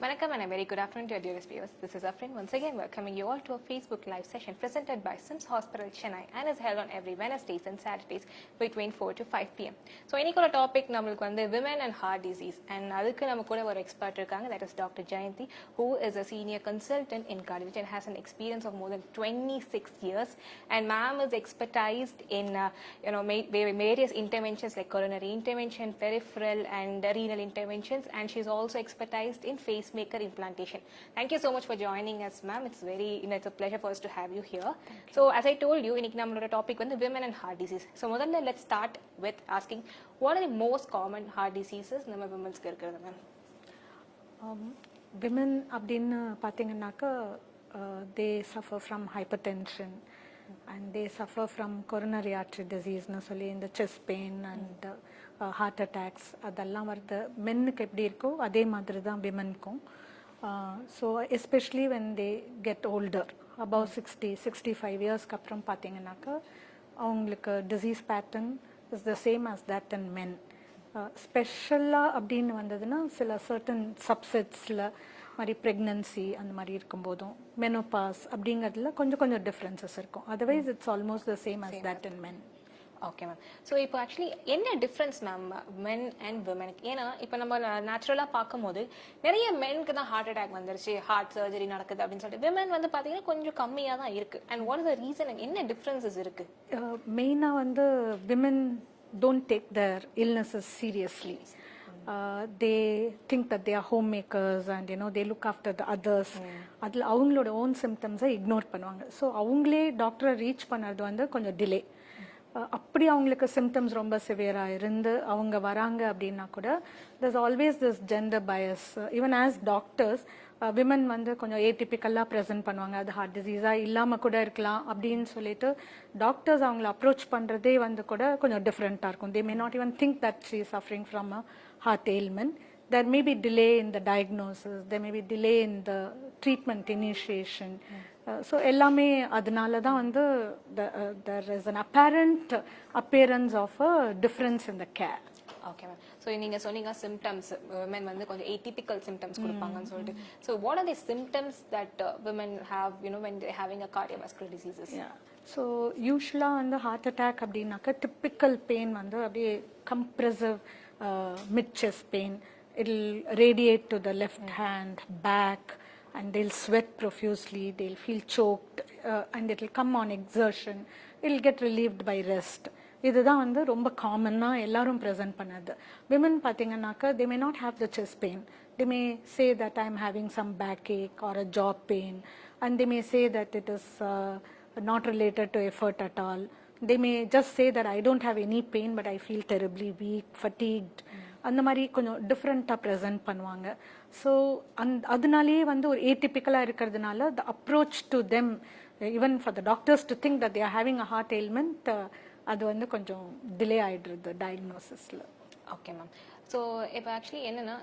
Vanakkam and a very good afternoon to your dearest viewers. This is Afrin once again welcoming you all to a Facebook live session presented by Sims Hospital Chennai and is held on every Wednesdays and Saturdays between 4 to 5 p.m. So இன்னைக்கு ஒரு topic நம்மளுக்கு வந்து women and heart disease and அதுக்கு நம்ம கூட ஒரு expert இருக்காங்க, that is Dr. Jayanthi, who is a senior consultant in cardiology and has an experience of more than 26 years, and ma'am is expertised in various interventions like coronary intervention, peripheral and renal interventions, and she's also expertised in pacemaker implantation. Thank you so much for joining us, ma'am. It's a pleasure for us to have you here. So as I told you, இன்னைக்கு நம்மளோட topic வந்து women and heart disease. So முதல்ல let's start with asking what are the most common heart diseases நம்ம women's இருக்கிறது ma'am? Women அப்படின்னு பார்த்தீங்கன்னாக்கா they suffer from hypertension and they suffer from coronary artery disease னு சொல்லி இந்த chest pain and heart attacks அதெல்லாம் வருது. மென்னுக்கு எப்படி இருக்கோ அதே மாதிரி தான் விமென்க்கும். So especially when they get older above 65 இயர்ஸ்க்கு அப்புறம் பார்த்தீங்கன்னாக்கா அவங்களுக்கு disease pattern is the same as that in men. ஸ்பெஷலாக அப்படின்னு வந்ததுன்னா சில சர்டன் சப்செட்ஸில் மாதிரி ப்ரெக்னன்சி அந்த மாதிரி இருக்கும்போதும் மெனோபாஸ் அப்படிங்கிறதுல கொஞ்சம் டிஃப்ரென்சஸ் இருக்கும். Otherwise it's almost the same as that in men. Okay ma'am. So இப்போ ஆக்சுவலி என்ன டிஃப்ரென்ஸ் மேம் மென் அண்ட் விமெனுக்கு? ஏன்னா இப்போ நம்ம நேச்சுரலாக பார்க்கும்போது நிறைய மென்க்கு தான் ஹார்ட் அட்டாக் வந்துருச்சு, ஹார்ட் சர்ஜரி நடக்குது அப்படின்னு சொல்லிட்டு, விமென் வந்து பார்த்தீங்கன்னா கொஞ்சம் கம்மியாக தான் இருக்குது. And what is the reason, என்ன டிஃப்ரென்சஸ் இருக்குது? மெயினாக வந்து women don't take their illnesses seriously. They think that they are homemakers and they look after the others. அதில் அவங்களோட ஓன் சிம்டம்ஸை இக்னோர் பண்ணுவாங்க. ஸோ அவங்களே டாக்டரை ரீச் பண்ணுறது வந்து கொஞ்சம் டிலே. அப்படி அவங்களுக்கு சிம்டம்ஸ் ரொம்ப சிவியராக இருந்து அவங்க வராங்க அப்படின்னா கூட there's always this gender bias. Even as doctors, women வந்து கொஞ்சம் ஏடிபிக்கலாக ப்ரெசென்ட் பண்ணுவாங்க, அது ஹார்ட் டிசீஸாக இல்லாமல் கூட இருக்கலாம் அப்படின்னு சொல்லிட்டு டாக்டர்ஸ் அவங்கள அப்ரோச் பண்ணுறதே வந்து கூட கொஞ்சம் டிஃப்ரெண்ட்டாக இருக்கும். They may not even think that she is suffering from a heart ailment. There may be delay in the diagnosis, there may be delay in the treatment initiation. So எல்லாமே அதனால தான் வந்து there is an apparent appearance of a difference in the care. Okay ma'am. So நீங்கள் சொன்னீங்க symptoms women வந்து கொஞ்சம் atypical symptoms கொடுப்பாங்கன்னு சொல்லிட்டு. So what are the symptoms that women have when they having a cardiovascular diseases? So யூஸ்வலாக வந்து heart attack அப்படின்னாக்கா typical pain வந்து அப்படியே compressive mid chest pain. It'll radiate to the left hand, back, and they'll sweat profusely, they'll feel choked, and it'll come on exertion. It'll get relieved by rest. இதுதான் வந்து ரொம்ப காமனாக எல்லாரும் present பண்ணது. Women பார்த்தீங்கன்னாக்கா they may not have the chest pain. They may say that I'm having some backache or a jaw pain, and they may say that it is not related to effort at all. They may just say that I don't have any pain but I feel terribly weak, fatigued. அந்த மாதிரி கொஞ்சம் டிஃப்ரெண்ட்டாக present பண்ணுவாங்க. So அதனாலேயே வந்து ஒரு ஏடிபிக்கலாக இருக்கிறதுனால the approach to them, even for the doctors to think that they are having a heart ailment, அது வந்து கொஞ்சம் டிலே ஆகிடுறது டயக்னோசிஸில். Okay ma'am. ஸோ இப்போ ஆக்சுவலி என்னென்னா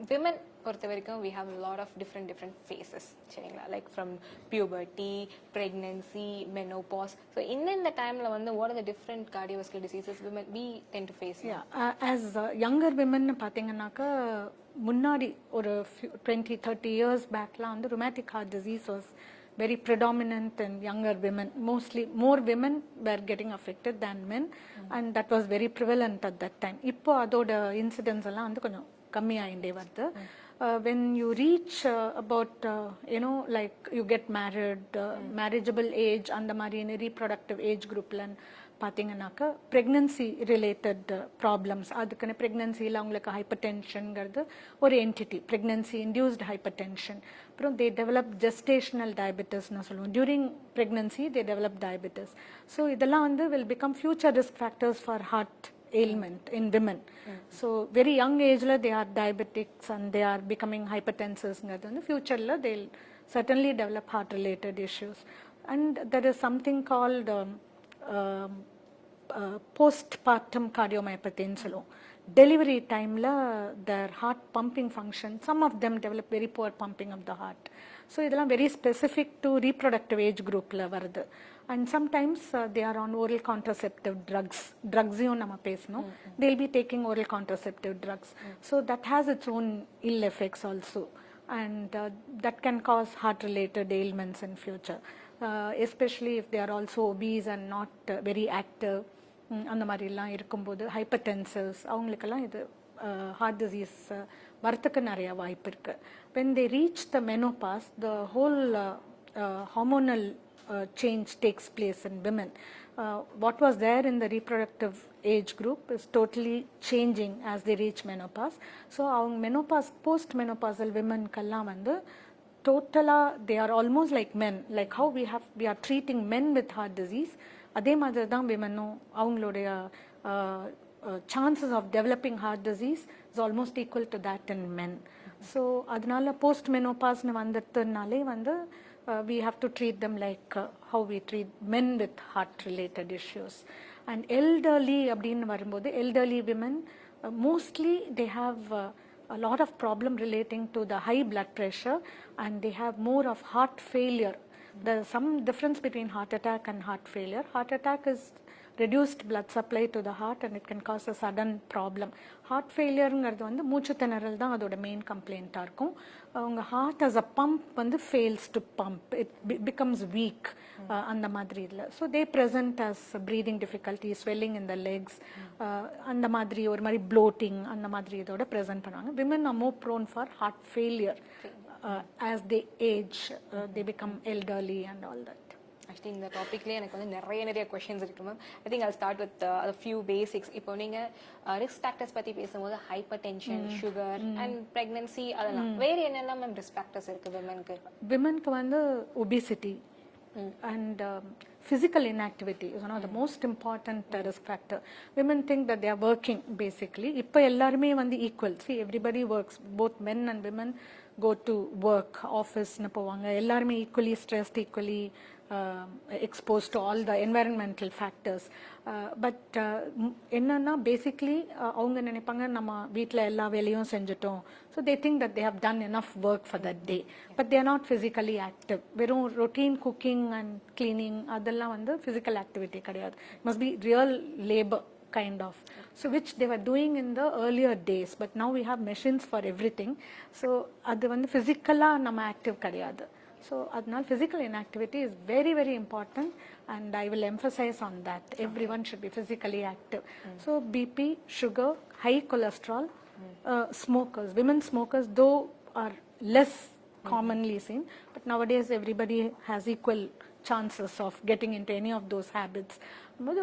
விமன் பொறுத்த வரைக்கும் we have a lot of different phases, சரிங்களா? Like from puberty, pregnancy, menopause. So இந்த டைமில் வந்து what are the different cardiovascular diseases women we tend to face? as younger women பார்த்தீங்கன்னாக்கா முன்னாடி ஒரு 20-30 years பேக்லாம் வந்து rheumatic heart disease was very predominant in younger women. Mostly more women were getting affected than men, and that was very prevalent at that time. இப்போ அதோட incidence எல்லாம் வந்து கொஞ்சம் கம்மியாகிட்டே வருது. When you reach about like you get married, marriageable age, அந்த மாதிரி reproductive age groupல பார்த்தீங்கன்னாக்கா pregnancy related problems, அதுக்குன்னு ப்ரெக்னன்சியில் அவங்களுக்கு ஹைப்பர் டென்ஷனுங்கிறது ஒரு entity, pregnancy induced hypertension. அப்புறம் தே டெவலப் ஜெஸ்டேஷனல் டயபெட்டிஸ்னு சொல்லுவோம். During pregnancy they develop diabetes. So இதெல்லாம் வந்து will become future risk factors for heart ailment in women. So very young age la they are diabetics and they are becoming hypertensives. In the future la they'll certainly develop heart related issues. And there is something called postpartum cardiomyopathy in சொல்லுவோம். Delivery time la their heart pumping function, some of them develop very poor pumping of the heart. So இதெல்லாம் very specific to reproductive age group la வருது. And sometimes they are on oral contraceptive drugs. Drugsயும் நம்ம பேசணும். They'll be taking oral contraceptive drugs. So that has its own ill effects also. and that can cause heart related ailments in future, especially if they are also obese and not very active. அந்த மாதிரிலாம் இருக்கும்போது ஹைப்பர்டென்சிவ்ஸ் அவங்களுக்கெல்லாம் இது heart disease வரத்துக்கு நிறைய வாய்ப்பு இருக்கு. when they reach the menopause, the whole hormonal change takes place in women. What was there in the reproductive age group is totally changing as they reach menopause. So அவங்க menopause post menopausal women கெல்லாம் வந்து totally they are almost like men, like how we are treating men with heart disease, அதே மாதிரி தான் womenம் அவங்களுடைய chances of developing heart disease is almost equal to that in men. So அதனால post menopause வந்ததுனாலே வந்து we have to treat them like how we treat men with heart related issues. And elderly அப்படின்னு வரும்போது elderly women mostly they have a lot of problem relating to the high blood pressure, and they have more of heart failure. There's some difference between heart attack and heart failure. Heart attack is reduced blood supply to the heart and it can cause a sudden problem. Heart failureங்கிறது வந்து மூச்சு திணறல் தான் அதோட main கம்ப்ளைண்ட்டாக இருக்கும். அவங்க heart as a pump வந்து fails to pump, it becomes weak அந்த மாதிரி இல்லை. So they present as breathing difficulty, swelling in the legs, அந்த மாதிரி ஒரு மாதிரி bloating அந்த மாதிரி இதோட present பண்ணுவாங்க. Women are more prone for heart failure as they age, they become elderly and all that. Actually இந்த டாப்பிக்லேயே எனக்கு வந்து நிறைய கொஷின்ஸ் இருக்கு ma'am. I think I start with few basics. இப்போ நீங்கள் ரிஸ்க் ஃபேக்டர்ஸ் பற்றி பேசும்போது hyper tension, sugar and pregnancy, அதெல்லாம் வேறு என்னெல்லாம் மேம் ரிஸ்க் ஃபேக்டர்ஸ் இருக்குது விமனுக்கு? விமனுக்கு வந்து obesity and physical inactivity is one of the most important risk factor. Women think that they are working basically. இப்போ எல்லாருமே வந்து equal. See, everybody works, both men and women go to work, office னு போவாங்க. எல்லாருமே equally stressed, equally exposed to all the environmental factors. But என்னன்னா basically அவங்க நினைப்பாங்க நம்ம வீட்டில் எல்லா வேலையும் செஞ்சுட்டோம். So they think that they have done enough work for that day. But they are not physically active. வெறும் routine cooking and cleaning அதெல்லாம் வந்து physical activity கிடையாது. It must be real labor kind of. So which they were doing in the earlier days. But now we have machines for everything. So அது வந்து physically நம்ம active கிடையாது. So adnal physical inactivity is very very important, and I will emphasize on that. Everyone should be physically active. So BP, sugar, high cholesterol, smokers, women smokers though are less commonly seen, but nowadays everybody has equal chances of getting into any of those habits. But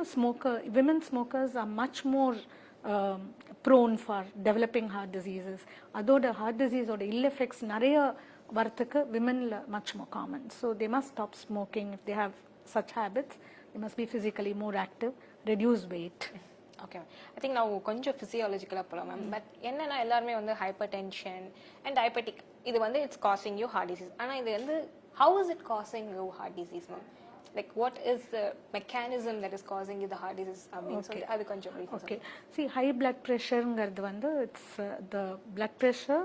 women smokers are much more prone for developing heart diseases. Adoda heart disease or ill effects nariya வரத்துக்கு விமன்ல much more common. So they must stop smoking. If they have such habits, they must be physically more active, reduce weight. Okay ma'am. I think நான் கொஞ்சம் ஃபிசியாலஜிக்கலாக போகலாம் ma'am. But என்னன்னா எல்லாருமே வந்து hyper tension and diabetic இது வந்து it's causing you heart disease. ஆனால் இது வந்து how is it causing you heart disease ma'am? Like what is the mechanism that is causing you the heart disease? So அது கொஞ்சம் brief. Okay. See, high blood pressureங்கிறது வந்து it's the blood pressure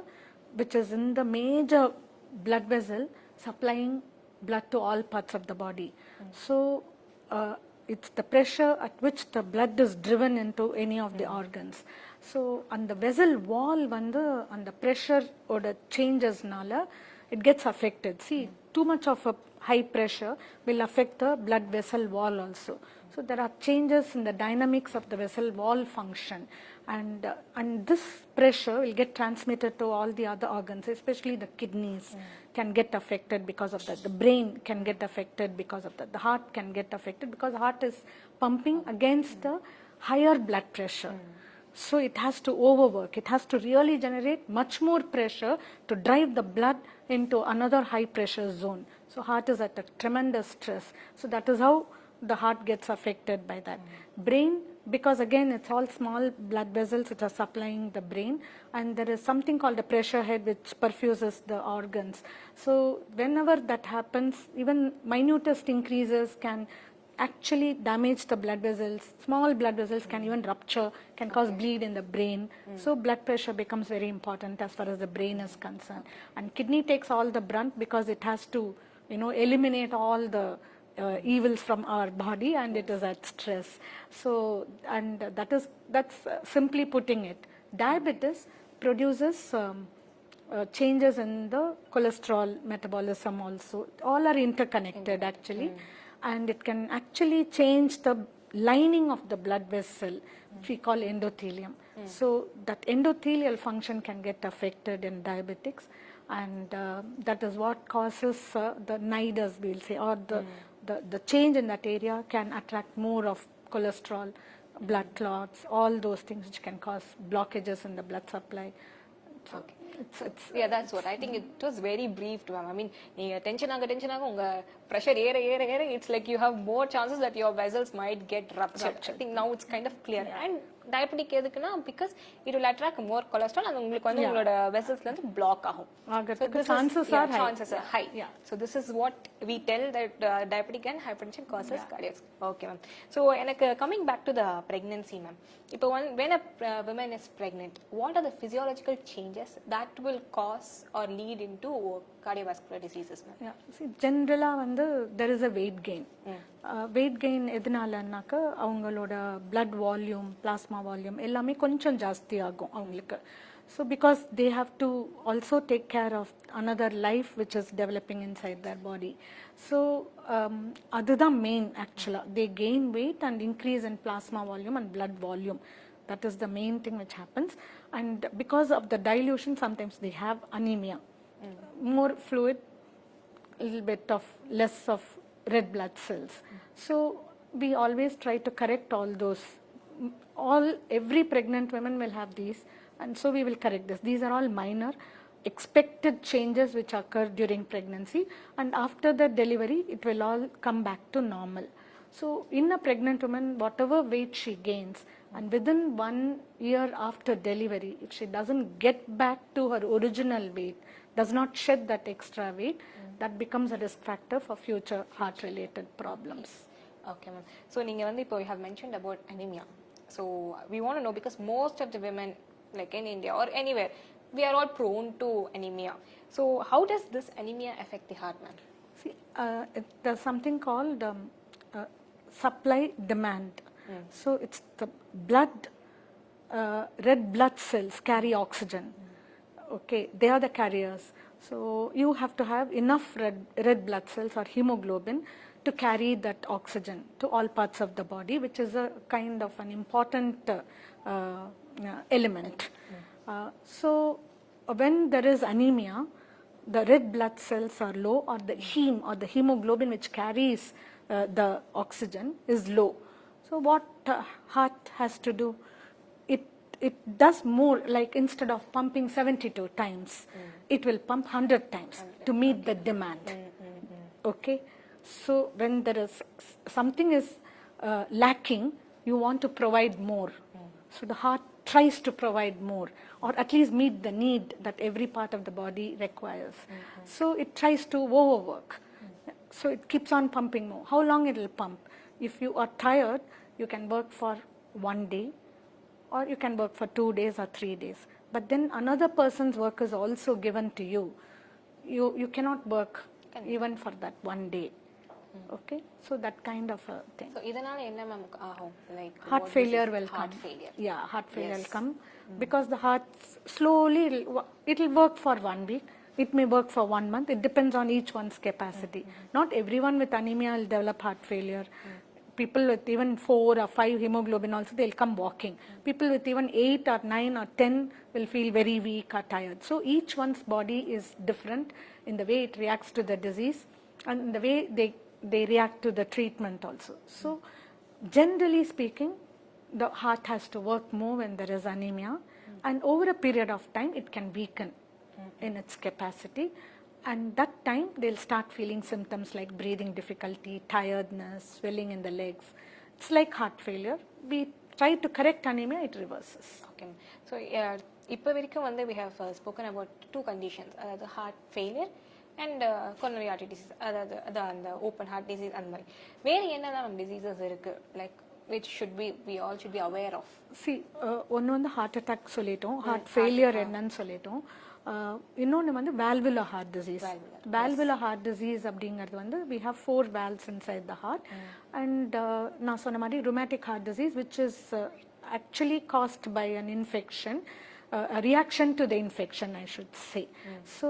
which is in the major blood vessel supplying blood to all parts of the body. So it's the pressure at which the blood is driven into any of the organs. So on the vessel wall வந்து அந்த pressure oda changes nala it gets affected. See, too much of a high pressure will affect the blood vessel wall also. So there are changes in the dynamics of the vessel wall function, and this pressure will get transmitted to all the other organs, especially the kidneys can get affected because of that. The brain can get affected because of that. The heart can get affected because the heart is pumping against the higher blood pressure. So it has to overwork. It has to really generate much more pressure to drive the blood into another high pressure zone. So heart is at a tremendous stress. So that is how the heart gets affected by that. Brain, because again it's all small blood vessels which are supplying the brain, and there is something called a pressure head which perfuses the organs. So whenever that happens, even minutest increases can actually damage the blood vessels. Small blood vessels can even rupture, can cause bleed in the brain. So blood pressure becomes very important as far as the brain is concerned. And kidney takes all the brunt because it has to, eliminate all the evils from our body, and it is at stress. So, and that's simply putting it. Diabetes produces changes in the cholesterol metabolism also. All are interconnected actually, and it can actually change the lining of the blood vessel, which we call endothelium. So that endothelial function can get affected in diabetics, and that is what causes the nidus, we'll say, or the change in that area can attract more of cholesterol, blood clots, all those things which can cause blockages in the blood supply. So Okay. Yeah, that's what I think. It was very brief, ma'am. I mean, நீங்க tension ஆக உங்க pressure ஏற it's like you have more chances that your vessels might get ruptured. I think now it's kind of clear. And diabetic எதுக்குன்னா because it will attract more cholesterol and உங்களுக்கு வந்து உங்களோட vesselsல இருந்து block ஆகும். So chances are high. So this is what we tell that diabetic and hypertension causes cardiac. Okay, ma'am. So எனக்கு coming back to the pregnancy, ma'am. இப்போ when a woman is pregnant, what are the physiological changes that will cause or lead into cardiovascular diseases, ma'am? Yeah, see, generally வந்து there is a weight gain. Weight gain எதனாலனாக்க அவங்களோட blood volume, plasma volume எல்லாமே கொஞ்சம் ஜாஸ்தி ஆகும் அவங்களுக்கு. So because they have to also take care of another life which is developing inside their body. So அதுதான் main actually. They gain weight and increase in plasma volume and blood volume. That is the main thing which happens. And because of the dilution, sometimes they have anemia. More fluid, a little bit of less of red blood cells. So we always try to correct all those. Every pregnant woman will have these, and so we will correct this. These are all minor expected changes which occur during pregnancy, and after the delivery it will all come back to normal. So in a pregnant woman, whatever weight she gains, and within 1 year after delivery, if she doesn't get back to her original weight, does not shed that extra weight, that becomes a risk factor for future heart related problems. Okay, ma'am. So நீங்க வந்து இப்போ you have mentioned about anemia. So we want to know because most of the women like in India or anywhere, we are all prone to anemia. So how does this anemia affect the heart, ma'am? See, there's something called supply demand. So it's the blood, red blood cells carry oxygen. Okay, they are the carriers. So you have to have enough red blood cells or hemoglobin to carry that oxygen to all parts of the body, which is a kind of an important element. So when there is anemia, the red blood cells are low, or the heme or the hemoglobin which carries the oxygen is low. So what heart has to do? It does more, like instead of pumping 72 times, it will pump 100 times to meet the demand. Okay, so when there is something is lacking, you want to provide more. So the heart tries to provide more, or at least meet the need that every part of the body requires. So it tries to overwork. So it keeps on pumping more. How long it will pump? If you are tired, you can work for 1 day, or you can work for 2 days or 3 days. But then another person's work is also given to you. You cannot work even for that 1 day. Okay, so that kind of a thing. So இதனால என்ன ma'am ஆகும்? Like heart failure will come. Heart failure. Yeah, heart failure will come because the heart slowly it will work for 1 week. It may work for 1 month. It depends on each one's capacity. Not everyone with anemia will develop heart failure. People with even 4 or 5 hemoglobin also, they'll come walking. People with even 8 or 9 or 10 will feel very weak or tired. So each one's body is different in the way it reacts to the disease and in the way they react to the treatment also. So generally speaking, the heart has to work more when there is anemia, and over a period of time it can weaken in its capacity, and that time they'll start feeling symptoms like breathing difficulty, tiredness, swelling in the legs. It's like heart failure. We try to correct anemia, it reverses. Okay, so இப்போ வரைக்கும் வந்து we have spoken about 2 conditions, அதாவது heart failure and coronary artery disease, அதாவது அந்த open heart disease அந்த மாதிரி. வேற என்னென்ன diseases இருக்கு, like which should we all should be aware of? See, ஒன்னு வந்து heart attack சொல்லிட்டோம், heart failure என்னன்னு சொல்லிட்டோம். இன்னொன்று வந்து valvular heart disease. Valvular heart disease அப்படிங்கிறது வந்து we have 4 valves inside the heart, and நான் சொன்ன மாதிரி rheumatic heart disease, which is actually caused by an infection, a reaction to the infection, I should say. So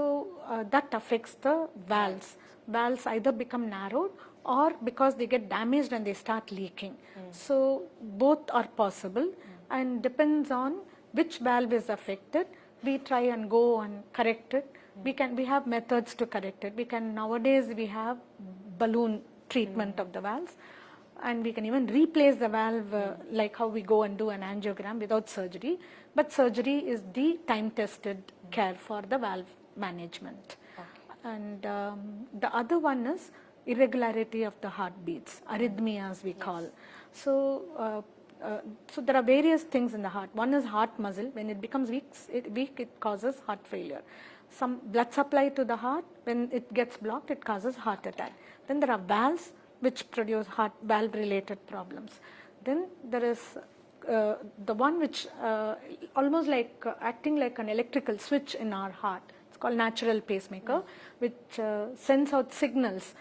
that affects the valves. Valves either become narrowed or because they get damaged and they start leaking. So both are possible, and depends on which valve is affected. We try and go and correct it. We have methods to correct it. Nowadays we have balloon treatment of the valves, and we can even replace the valve like how we go and do an angiogram without surgery. But surgery is the time-tested care for the valve management. And the other one is irregularity of the heartbeats, arrhythmias we call. So so there are various things in the heart. One is heart muscle. When it becomes weak, it causes heart failure. Some blood supply to the heart, when it gets blocked, it causes heart attack. Then there are valves which produce heart valve related problems. Then there is the one which almost like acting like an electrical switch in our heart. It's called natural pacemaker, which sends out signals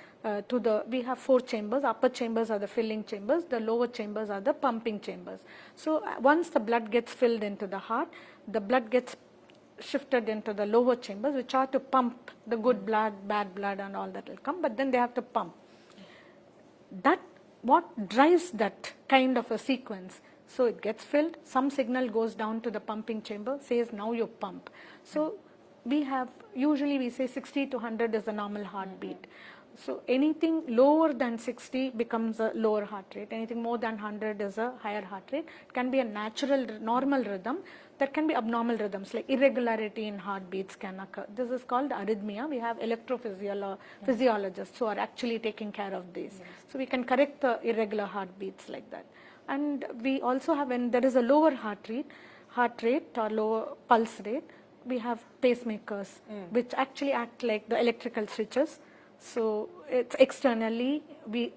to the, we have 4 chambers. Upper chambers are the filling chambers, the lower chambers are the pumping chambers. So once the blood gets filled into the heart, the blood gets shifted into the lower chambers, which are to pump the good blood, bad blood and all that will come, but then they have to pump. That, what drives that kind of a sequence? So it gets filled, some signal goes down to the pumping chamber, says now you pump. So we have, usually we say 60 to 100 is a normal heartbeat. So anything lower than 60 becomes a lower heart rate. Anything more than 100 is a higher heart rate. It can be a natural, normal rhythm. There can be abnormal rhythms, like irregularity in heartbeats can occur. This is called arrhythmia. We have electrophysiologists who are actually taking care of these. So we can correct the irregular heartbeats like that. And we also have, when there is a lower heart rate or lower pulse rate, we have pacemakers, which actually act like the electrical switches. So it's externally, we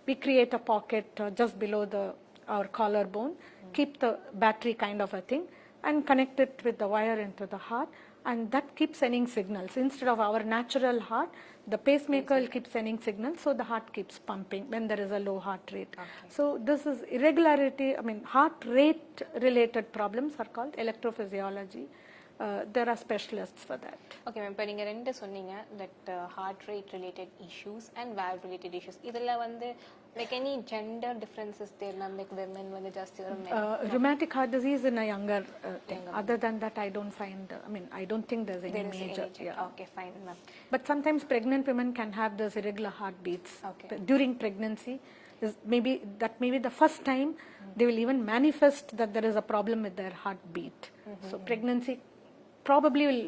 we create a pocket just below our collarbone, keep the battery kind of a thing, and connect it with the wire into the heart, and that keeps sending signals. Instead of our natural heart, the pacemaker will keep sending signals, so the heart keeps pumping when there is a low heart rate. So this is irregularity, heart rate related problems are called electrophysiology. There are specialists for that. Okay, ma'am. இப்போ நீங்க ரெண்டு சொன்னீங்க that heart rate related issues and valve related issues. இதெல்லாம் வந்து like any gender differences there, ma'am, like women வந்து ஜாஸ்தி or men? Rheumatic heart disease in a younger thing. Other than that, I don't find, I don't think there's any major. Okay, fine, ma'am. But sometimes pregnant women can have those irregular heartbeats during pregnancy. That may be the first time they will even manifest that there is a problem with their heartbeat. So pregnancy probably will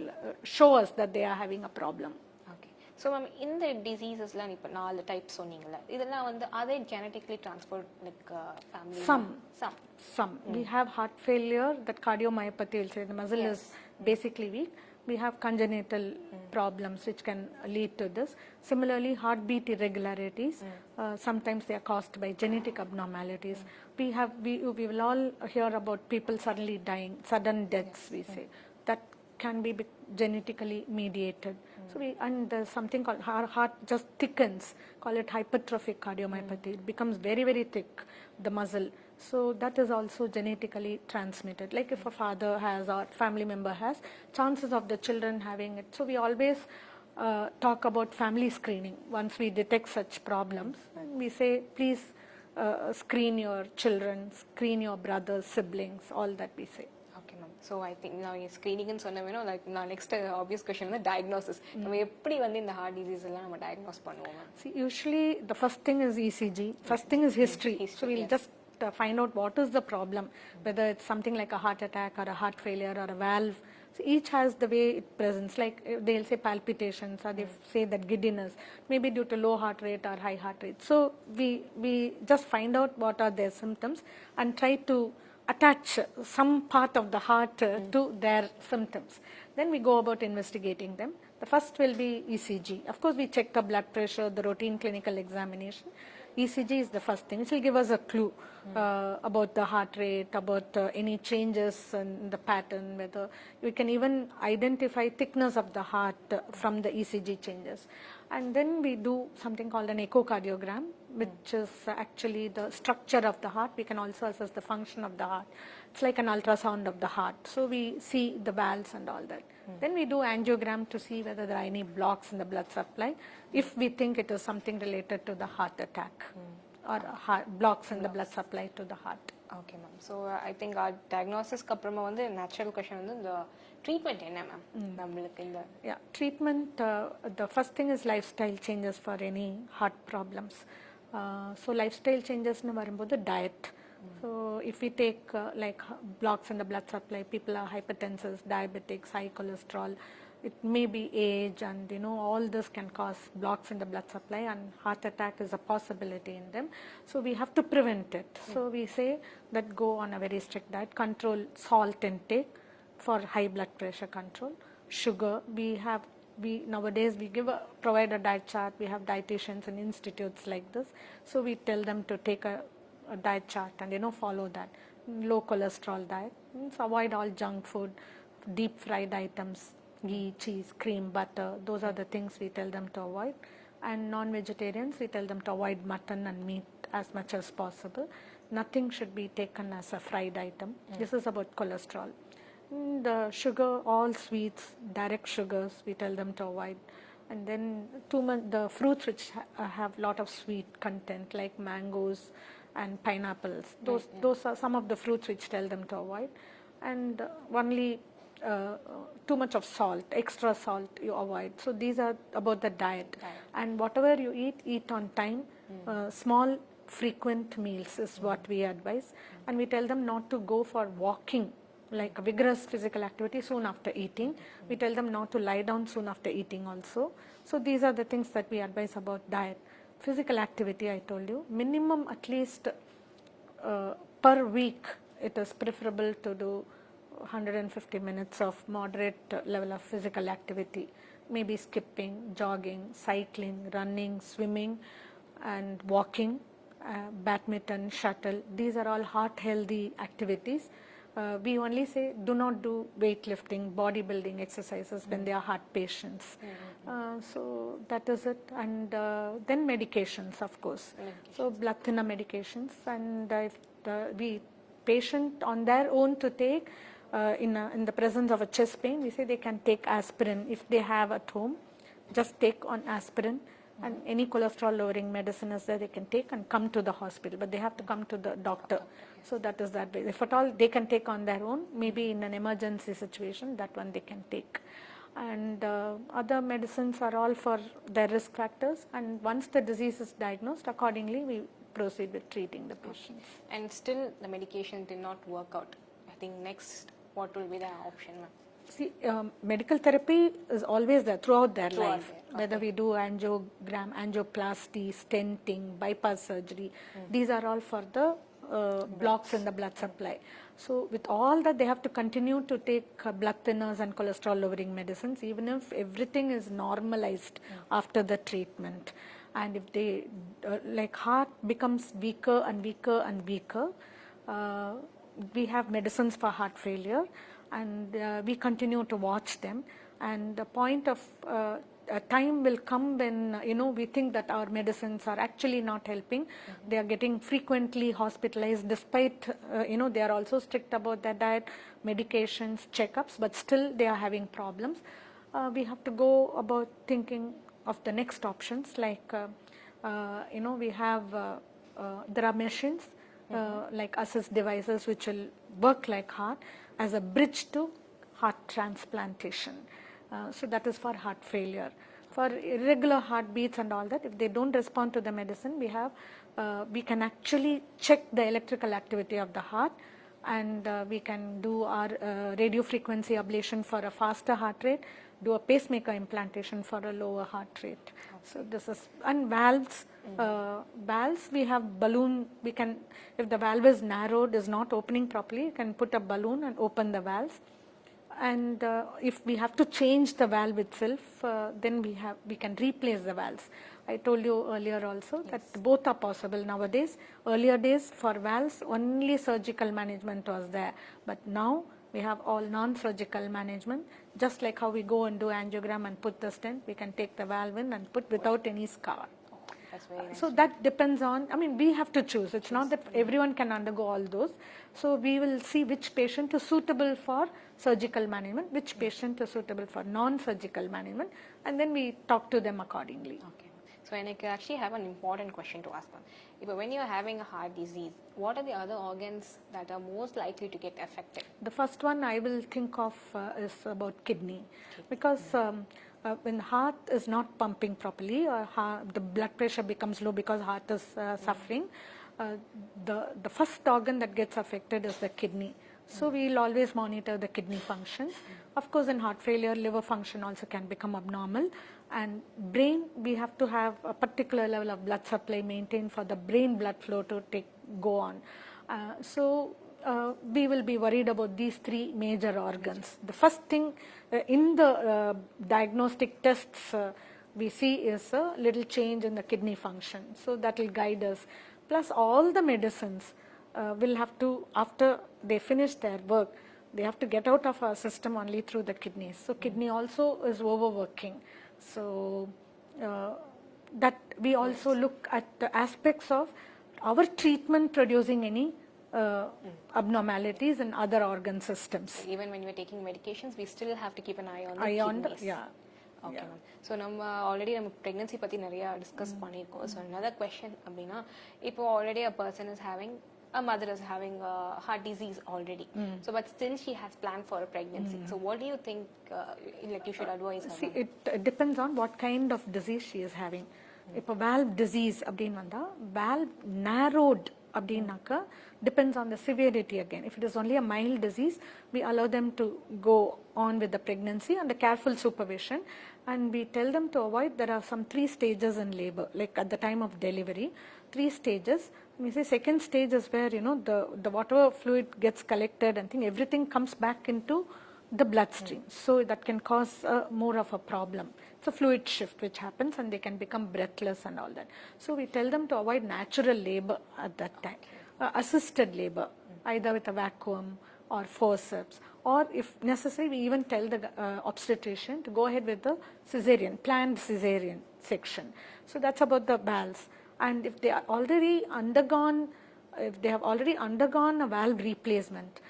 show us that they are having a problem. Okay. So ma'am, in the diseases la ipo 4 types சொன்னீங்கல, இதெல்லாம் வந்து are they genetically transferred, like family? Some. We have heart failure, that cardiomyopathy will say the muscle is basically weak. We have congenital problems which can lead to this. Similarly, heartbeat irregularities, sometimes they are caused by genetic abnormalities. We will all hear about people suddenly dying, sudden deaths, we say. That can be genetically mediated. So and there's something called our heart just thickens, call it hypertrophic cardiomyopathy. It becomes very, very thick, the muscle. So that is also genetically transmitted. Like if a father has or family member has, chances of the children having it. So we always talk about family screening. Once we detect such problems, and we say, please screen your children, screen your brothers, siblings, all that we say. Okay, ma'am. So I think now screening ன்னு சொன்னவேனோ, like next obvious question is diagnosis. நம்ம எப்படி வந்து இந்த heart disease எல்லாம் நம்ம diagnose பண்ணுவோம்? See, usually the first thing is ECG. First thing is history. So we'll just find out what is the problem, whether it's something like a heart attack or a heart failure or a valve. So each has the way it presents, like they'll say palpitations or they say that giddiness, maybe due to low heart rate or high heart rate. So we just find out what are their symptoms and try to attach some part of the heart to their symptoms. Then we go about investigating them. The first will be ECG. Of course, we check the blood pressure, the routine clinical examination. ECG is the first thing. It will give us a clue about the heart rate, about any changes in the pattern, whether we can even identify thickness of the heart from the ECG changes. And then we do something called an echocardiogram. which is actually the structure of the heart. We can also assess the function of the heart. It's like an ultrasound of the heart. So we see the valves and all that. Then we do angiogram to see whether there are any blocks in the blood supply, if we think it is something related to the heart attack or blocks in the blood supply to the heart. Okay, ma'am. So I think our diagnosis அப்புறமா வந்து natural question வந்து இந்த treatment என்ன ma'am நம்மளுக்கு இந்த Yeah, treatment, the first thing is lifestyle changes for any heart problems. So lifestyle changes nu varumbodhu diet. So if we take like blocks in the blood supply, people are hypertensive, diabetics, high cholesterol, it may be age, and all this can cause blocks in the blood supply, and heart attack is a possibility in them. So we have to prevent it. So we say that go on a very strict diet, control salt intake for high blood pressure control, sugar. We nowadays we provide a diet chart. We have dietitians and institutes like this. So we tell them to take a diet chart and follow that. Low cholesterol diet. So avoid all junk food, deep fried items, ghee, cheese, cream, butter. Those are the things we tell them to avoid. And non-vegetarians, we tell them to avoid mutton and meat as much as possible. Nothing should be taken as a fried item. This is about cholesterol. The sugar, all sweets, direct sugars, we tell them to avoid. And then the fruits which have lot of sweet content, like mangoes and pineapples, those are some of the fruits which tell them to avoid. And only too much of salt, extra salt you avoid. So these are about the diet. And whatever you eat on time. Small frequent meals is what we advise, and we tell them not to go for walking, like vigorous physical activity soon after eating. We tell them not to lie down soon after eating also. So these are the things that we advise about diet. Physical activity, I told you, minimum at least per week it is preferable to do 150 minutes of moderate level of physical activity, maybe skipping, jogging, cycling, running, swimming, and walking, badminton, shuttle. These are all heart healthy activities. We only say do not do weightlifting, bodybuilding exercises when they are heart patients. So that is it. And then medications, of course. So blood thinner medications, and if the patient on their own to take in the presence of a chest pain, we say they can take aspirin if they have at home. Just take on aspirin. And any cholesterol lowering medicine is there, they can take and come to the hospital, but they have to come to the doctor. So that is that way. If at all they can take on their own, maybe in an emergency situation, that one they can take. And other medicines are all for their risk factors, and once the disease is diagnosed, accordingly we proceed with treating the patients. And still the medication did not work out. I think next, what will be the option, ma'am? See, medical therapy is always there throughout their life. Whether we do angiogram, angioplasty, stenting, bypass surgery, these are all for the blocks in the blood supply. So with all that, they have to continue to take blood thinners and cholesterol lowering medicines, even if everything is normalized after the treatment. And if they like heart becomes weaker and weaker and weaker, we have medicines for heart failure, and we continue to watch them. And the point of a time will come when we think that our medicines are actually not helping. They are getting frequently hospitalized, despite they are also strict about their diet, medications, checkups, but still they are having problems. We have to go about thinking of the next options, like we have there are machines like assist devices which will work like heart as a bridge to heart transplantation. So that is for heart failure. For irregular heartbeats and all that, if they don't respond to the medicine, we can actually check the electrical activity of the heart, and we can do our radio frequency ablation for a faster heart rate, do a pacemaker implantation for a lower heart rate. So this is, and valves. Valves, we have balloon. We can, if the valve is narrowed, is not opening properly, you can put a balloon and open the valves. And if we have to change the valve itself, then we can replace the valves. I told you earlier also that both are possible nowadays. Earlier days, for valves, only surgical management was there, but now we have all non-surgical management. Just like how we go and do angiogram and put the stent, we can take the valve in and put without any scar. That's very nice. So that depends on, I mean, we have to choose. It's not that everyone can undergo all those. So we will see which patient is suitable for surgical management, which patient is suitable for non-surgical management, and then we talk to them accordingly. Okay. So I actually have an important question to ask them. When you're having a heart disease, what are the other organs that are most likely to get affected? The first one I will think of is about kidney, because when the heart is not pumping properly, or the blood pressure becomes low because heart is suffering, the first organ that gets affected is the kidney. So we will always monitor the kidney functions. Of course, in heart failure, liver function also can become abnormal. And brain, we have to have a particular level of blood supply maintained for the brain blood flow to go on. We will be worried about these three major organs. The first thing in the diagnostic tests we see is a little change in the kidney function. So that will guide us. Plus all the medicines will have to, after they finish their work, they have to get out of our system only through the kidneys. So kidney also is overworking. So that we also look at the aspects of our treatment producing any abnormalities in other organ systems. Even when we're taking medications, we still have to keep an eye on the kidneys. Yeah. Okay, ma'am. So already pregnancy pati nariya discuss pannirkom. So another question abina, if already a person is having, a mother is having a heart disease already, so but still she has planned for a pregnancy. So what do you think like you should advise her? See, it depends on what kind of disease she is having. If a valve disease abdin vanda, valve narrowed abdinaka, depends on the severity again. If it is only a mild disease, we allow them to go on with the pregnancy under careful supervision, and we tell them to avoid, there are some 3 stages in labor, like at the time of delivery, 3 stages. We say second stage is where, the whatever fluid gets collected and everything comes back into the bloodstream. So that can cause more of a problem. It's a fluid shift which happens, and they can become breathless and all that. So we tell them to avoid natural labor at that time. Assisted labor, either with a vacuum or forceps, or if necessary, we even tell the obstetrician to go ahead with the planned cesarean section. So that's about the valves. And if they are already undergone, a valve replacement,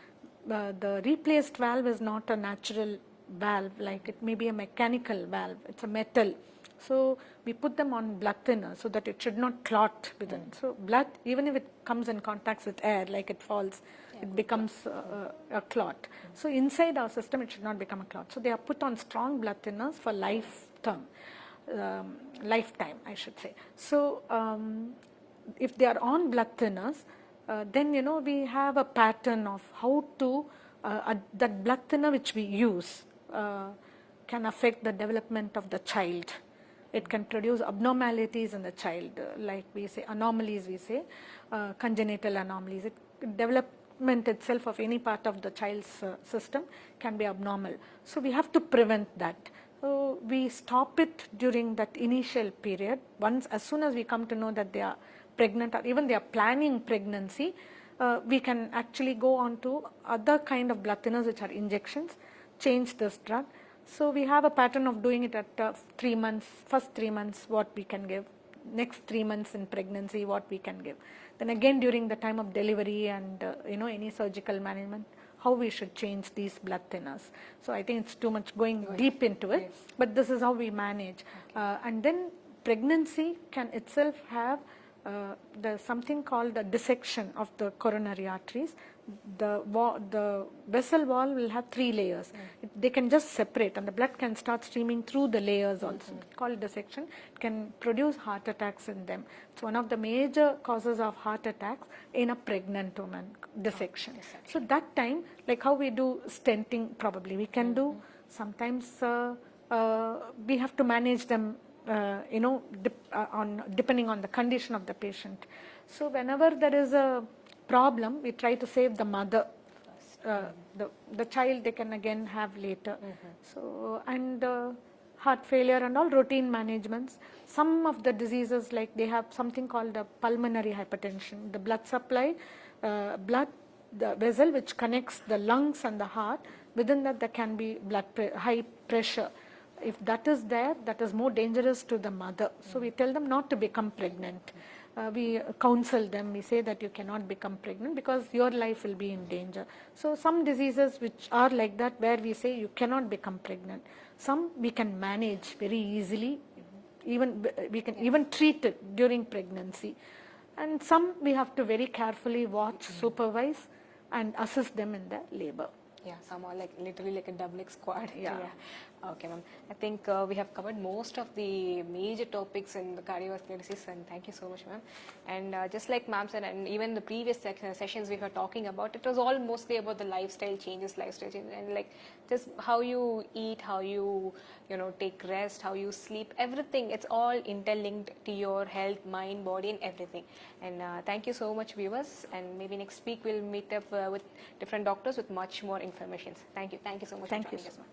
the replaced valve is not a natural valve, like it may be a mechanical valve, it's a metal. So we put them on blood thinner so that it should not clot within. So blood, even if it comes in contact with air, like it falls, it becomes a clot. So inside our system, it should not become a clot. So they are put on strong blood thinners for lifetime, I should say. So if they are on blood thinners, then we have a pattern of how to, that blood thinner which we use can affect the development of the child. It can produce abnormalities in the child, like we say, anomalies we say, congenital anomalies. Development itself of any part of the child's system can be abnormal. So we have to prevent that. So we stop it during that initial period. As soon as we come to know that they are pregnant, or even they are planning pregnancy, we can actually go on to other kind of blood thinners which are injections, change this drug. So we have a pattern of doing it at 3 months, first 3 months what we can give, next 3 months in pregnancy what we can give. Then again during the time of delivery and any surgical management, how we should change these blood thinners. So I think it's too much going deep into it, but this is how we manage. And then pregnancy can itself have something called the dissection of the coronary arteries. The vessel wall will have 3 layers. They can just separate, and the blood can start streaming through the layers also. Called dissection. It can produce heart attacks in them. It's one of the major causes of heart attacks in a pregnant woman, dissection. So that time, like how we do stenting, probably we can do. Sometimes we have to manage them, depending on the condition of the patient. So whenever there is a problem, we try to save the mother. The child they can again have later. So, and heart failure and all routine managements. Some of the diseases, like they have something called the pulmonary hypertension. The blood supply, the vessel which connects the lungs and the heart, within that there can be high pressure. if that is there, that is more dangerous to the mother. So we tell them not to become pregnant. We counsel them, we say that you cannot become pregnant because your life will be in danger. So some diseases which are like that, where we say you cannot become pregnant. Some we can manage very easily, even we can even treat it during pregnancy. And some we have to very carefully watch, supervise, and assist them in their labor. Yeah, some are like literally like a double squad. Yeah. Okay, ma'am. I think we have covered most of the major topics in the cardiovascular disease, and thank you so much, ma'am. And just like ma'am said, and even the previous sessions we were talking about, it was all mostly about the lifestyle changes, and like just how you eat, how you take rest, how you sleep, everything. It's all interlinked to your health, mind, body, and everything. And thank you so much, viewers. And maybe next week we'll meet up with different doctors with much more information. Thank you so much for joining us, ma'am.